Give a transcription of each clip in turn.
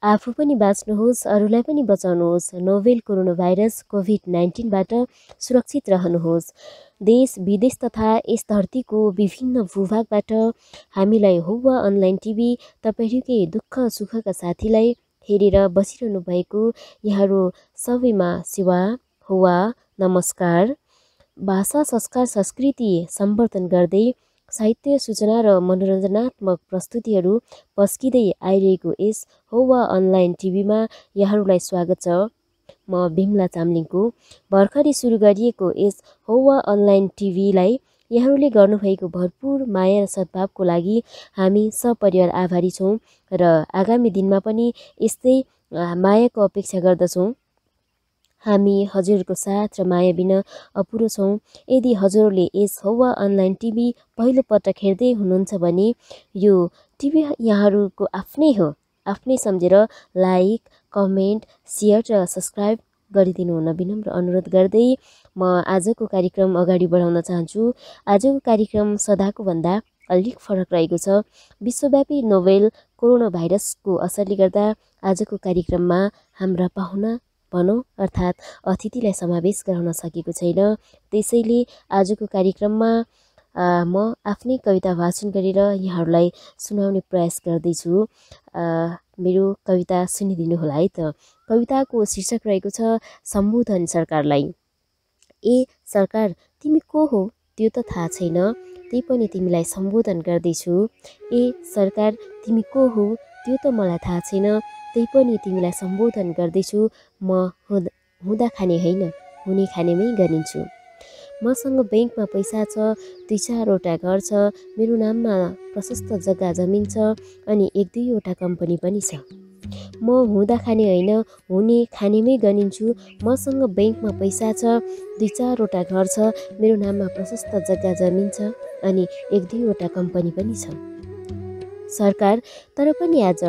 आफू पनि बाँच्नुहोस्, अरूलाई पनि बचाउनुहोस्। नोभेल कोरोना भाइरस कोभिड-19बाट सुरक्षित रहनुहोस्। देश विदेश तथा यस धरतीको विभिन्न भूभागबाट हामीलाई हौवा अनलाइन टिभी तपाईँहरूकै दुःख सुखका साथीलाई हेरेर बसिरहनु भएको यहाँहरू सबैमा सेवा हौवा नमस्कार। भाषा संस्कार संस्कृति सम्वर्धन गर्दै साहित्य सूचना र मनोरञ्जनात्मक प्रस्तुतिहरू पस्किँदै आइरहेको यस हौवा अनलाइन टिभीमा यहाँहरूलाई स्वागत छ। म बिमला चामलिङको। भर्खरै सुरु गरिएको यस हौवा अनलाइन टिभीलाई यहाँहरूले गर्नुभएको भरपुर माया र सद्भावको लागि हामी सपरिवार आभारी छौँ र आगामी दिनमा पनि यस्तै मायाको अपेक्षा गर्दछौँ। हामी हजुरहरूको साथ र माया बिना अपुरो छौँ। यदि हजुरहरूले यस हौवा अनलाइन टिभी पहिलो पटक हेर्दै हुनुहुन्छ भने यो टिभी यहाँहरूको आफ्नै हो। आफ्नै सम्झेर लाइक, कमेन्ट, सेयर र सब्सक्राइब गरिदिनु हुन विनम्र अनुरोध गर्दै म आजको कार्यक्रम अगाडि बढाउन चाहन्छु। आजको कार्यक्रम सदाको भन्दा अलिक फरक रहेको छ। विश्वव्यापी नोभेल कोरोना भाइरसको असरले गर्दा आजको कार्यक्रममा हाम्रा पाहुना भनौँ अर्थात् अतिथिलाई समावेश गराउन सकेको छैन। त्यसैले आजको कार्यक्रममा म आफ्नै कविता वाचन गरेर यहाँहरूलाई सुनाउने प्रयास गर्दैछु। मेरो कविता सुनिदिनु होला है त। कविताको शीर्षक रहेको छ सम्बोधन सरकारलाई। ए सरकार, तिमी को हो त्यो त थाहा छैन, त्यही पनि तिमीलाई सम्बोधन गर्दैछु। ए सरकार, तिमी को हो त्यो त मलाई थाहा छैन, त्यही पनि तिमीलाई सम्बोधन गर्दैछु। म हुँदा खाने होइन, हुने खानेमै गनिन्छु। मसँग ब्याङ्कमा पैसा छ, 2-4वटा घर छ, मेरो नाममा प्रशस्त जग्गा जमिन छ अनि 1-2वटा कम्पनी पनि छ। म हुँदा खाने होइन, हुने खानेमै गनिन्छु। मसँग ब्याङ्कमा पैसा छ, 2-4वटा घर छ, मेरो नाममा प्रशस्त जग्गा जमिन छ अनि 1-2वटा कम्पनी पनि छ। सरकार, तर पनि आज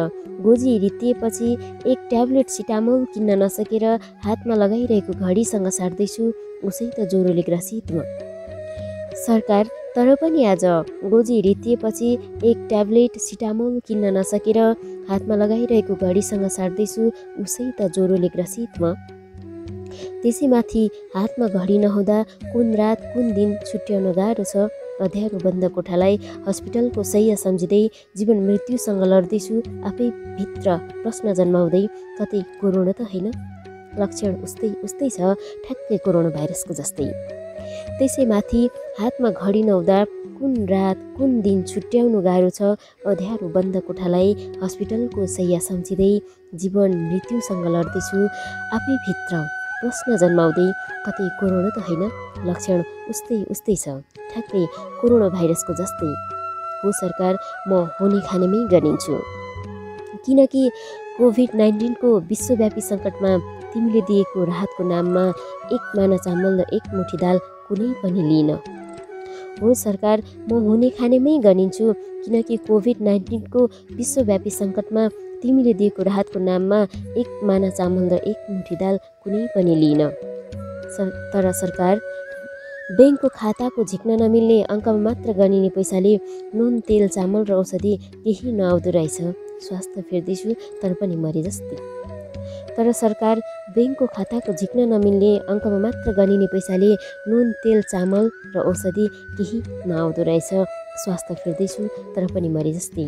गोजी रित्तिएपछि एक ट्याब्लेट सिटामोल किन्न नसकेर हातमा लगाइरहेको घडीसँग साट्दैछु, उसै त ज्वरोले ग्रसित म। सरकार, तर पनि आज गोजी रित्तिएपछि एक ट्याब्लेट सिटामोल किन्न नसकेर हातमा लगाइरहेको घडीसँग साट्दैछु, उसै त ज्वरोले ग्रसित म। त्यसैमाथि हातमा घडी नहुँदा कुन रात कुन दिन छुट्याउन गाह्रो छ। अँध्यारो बन्द कोठालाई हस्पिटलको शैय्या सम्झिँदै जीवन मृत्युसँग लड्दैछु, आफै भित्र प्रश्न जन्माउँदै कतै कोरोना त होइन? लक्षण उस्तै छ, ठ्याक्कै कोरोना भाइरसको जस्तै। त्यसैमाथि हातमा घडी नहुँदा कुन रात कुन दिन छुट्याउनु गाह्रो छ। अँध्यारो बन्द कोठालाई हस्पिटलको शैय्या सम्झिँदै जीवन मृत्युसँग लड्दैछु, आफै भित्र प्रश्न जन्माउँदै कतै कोरोना त होइन? लक्षण उस्तै छ, ठ्याक्कै कोरोना भाइरसको जस्तै। हो सरकार, म हुने खानेमै गनिन्छु। किनकि कोभिड-19को विश्वव्यापी सङ्कटमा तिमीले दिएको राहतको नाममा एक माना चामल र एक मुठी दाल कुनै पनि लिइन। हो सरकार, म हुने खानेमै गनिन्छु। किनकि कोभिड-19को विश्वव्यापी सङ्कटमा तिमीले दिएको राहतको नाममा एक माना चामल र एक मुठी दाल कुनै पनि लिइन। तर सरकार, ब्याङ्कको खाताको झिक्न नमिल्ने अङ्कमा मात्र गनिने पैसाले नुन तेल चामल र औषधि केही नआउँदो रहेछ। स्वास्थ्य फेर्दैछु तर पनि मरे जस्तै। तर सरकार, ब्याङ्कको खाताको झिक्न नमिल्ने अङ्कमा मात्र गनिने पैसाले नुन तेल चामल र औषधि केही नआउँदो रहेछ। स्वास्थ्य फेर्दैछु तर पनि मरे जस्तै।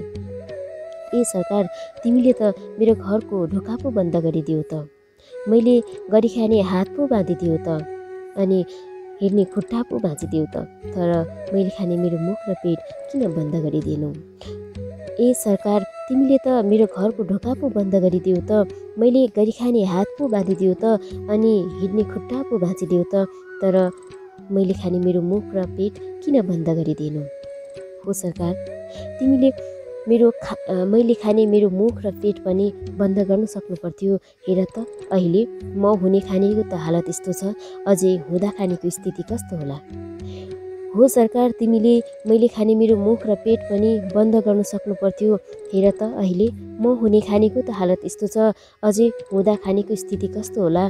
ए सरकार, तिमीले त मेरो घरको ढोका पो बन्द गरिदियो त, मैले गरी खाने हात पो बाँधिदियो त अनि हिँड्ने खुट्टा पो भाँचिदियो त, तर मैले खाने मेरो मुख र पेट किन बन्द गरिदिएनौ? ए सरकार, तिमीले त मेरो घरको ढोका पो बन्द गरिदियो त, मैले गरी खाने हात पो बाँधिदियो त अनि हिँड्ने खुट्टा पो भाँचिदियो त, तर मैले खाने मेरो मुख र पेट किन बन्द गरिदिएनौ? हो सरकार, तिमीले मैले खाने मेरो मुख र पेट पनि बन्द गर्न सक्नु पर्थ्यो। हेर त अहिले म हुने खानेको त हालत यस्तो छ, अझै हुँदा खानेको स्थिति कस्तो होला? हो सरकार, तिमीले मैले खाने मेरो मुख र पेट पनि बन्द गर्न सक्नु पर्थ्यो। हेर त अहिले म हुने खानेको त हालत यस्तो छ, अझै हुँदा खानेको स्थिति कस्तो होला?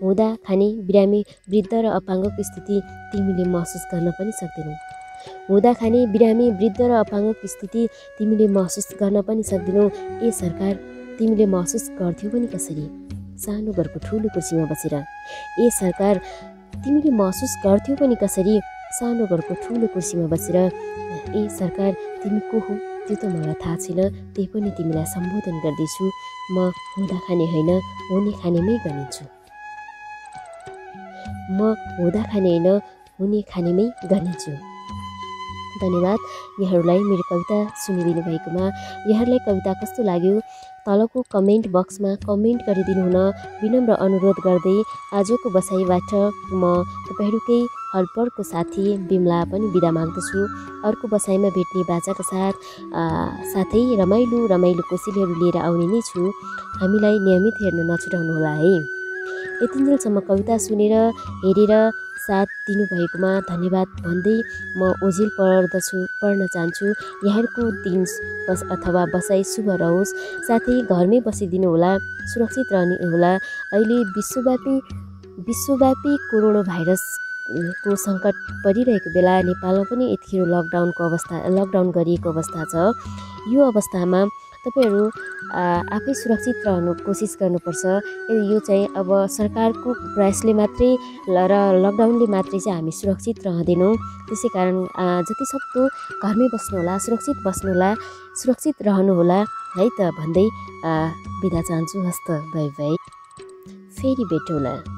हुँदा खाने बिरामी वृद्ध र अपाङ्गको स्थिति तिमीले महसुस गर्न पनि सक्दैनौ। हुँदा खाने बिरामी वृद्ध र अपाङ्गको स्थिति तिमीले महसुस गर्न पनि सक्दैनौ। ए सरकार, तिमीले महसुस गर्थ्यौ पनि कसरी सानो घरको ठुलो कुर्सीमा बसेर? ए सरकार, तिमीले महसुस गर्थ्यौ पनि कसरी सानो घरको ठुलो कुर्सीमा बसेर? ए सरकार, तिमी को हो त्यो त मलाई थाहा छैन, त्यही पनि तिमीलाई सम्बोधन गर्दैछु। म हुँदा खाने होइन, हुने खानेमै गनिन्छु। म हुँदा खाने होइन, हुने खानेमै गनिन्छु। धन्यवाद यहाँहरूलाई मेरो कविता सुनिदिनु भएकोमा। यहाँहरूलाई कविता कस्तो लाग्यो तलको कमेन्ट बक्समा कमेन्ट गरिदिनु हुन विनम्र अनुरोध गर्दै आजको बसाइबाट म तपाईँहरूकै हल्परको साथी बिमला पनि बिदा माग्दछु। अर्को बसाइमा भेट्ने बाचाका साथै रमाइलो कोसेलीहरू लिएर आउने नै छु। हामीलाई नियमित हेर्न नछुटाउनुहोला है। यतिन्जेलसम्म कविता सुनेर हेरेर साथ दिनुभएकोमा धन्यवाद भन्दै म ओझेल पढ्न चाहन्छु। यहाँहरूको दिन अथवा बसाइ शुभ रहोस्। साथै घरमै बसिदिनु होला, सुरक्षित रहने होला। अहिले विश्वव्यापी कोरोना भाइरसको सङ्कट परिरहेको बेला नेपालमा पनि यतिखेर लकडाउन गरिएको अवस्था छ। यो अवस्थामा तपाईहरू आफै सुरक्षित रहनु कोसिस गर्नुपर्छ। यो चाहिँ अब सरकारको प्रयासले मात्रै र लकडाउनले मात्रै चाहिँ हामी सुरक्षित रहँदैनौँ। त्यसै कारण जतिसक्दो घरमै बस्नुहोला, सुरक्षित बस्नुहोला, सुरक्षित रहनुहोला है त भन्दै बिदा चाहन्छु। हस्त बाई बाई, फेरि भेटौँला।